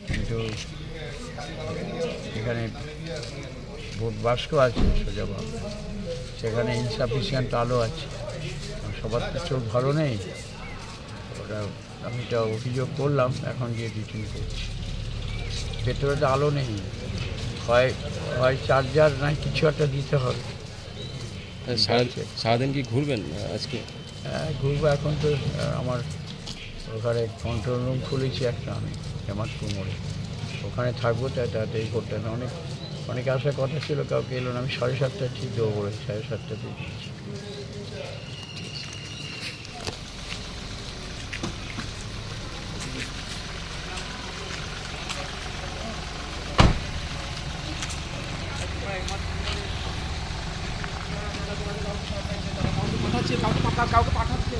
কিন্তু এখানে ভোট বাক্স আছে সোজা বাংলা, সেখানে ইনসাফিসিয়েন্ট আলো আছে, সবার তো চোখ ভালো নেই। ওটা আমি এটা অভিযোগ করলাম, এখন গিয়ে ডিটেন করছি। ভেতরে তো আলো নেই, হয় চার্জার নাই কিছু একটা দিতে হবে। সারাদিন কি ঘুরবেন আজকে? হ্যাঁ ঘুরবো, এখন তো আমার ওখানে কন্ট্রোল রুম খুলেছি একটা আমি হেমাদপুর মোড়ে, ওখানে থাকবো। তাড়াতাড়ি করতে হবে, অনেকে আসার কথা ছিল, কাউকে এলো না। আমি 7:30 ঠিক দেবো বলে 7:30 দিয়েছি। কাউকে পাঠাচ্ছে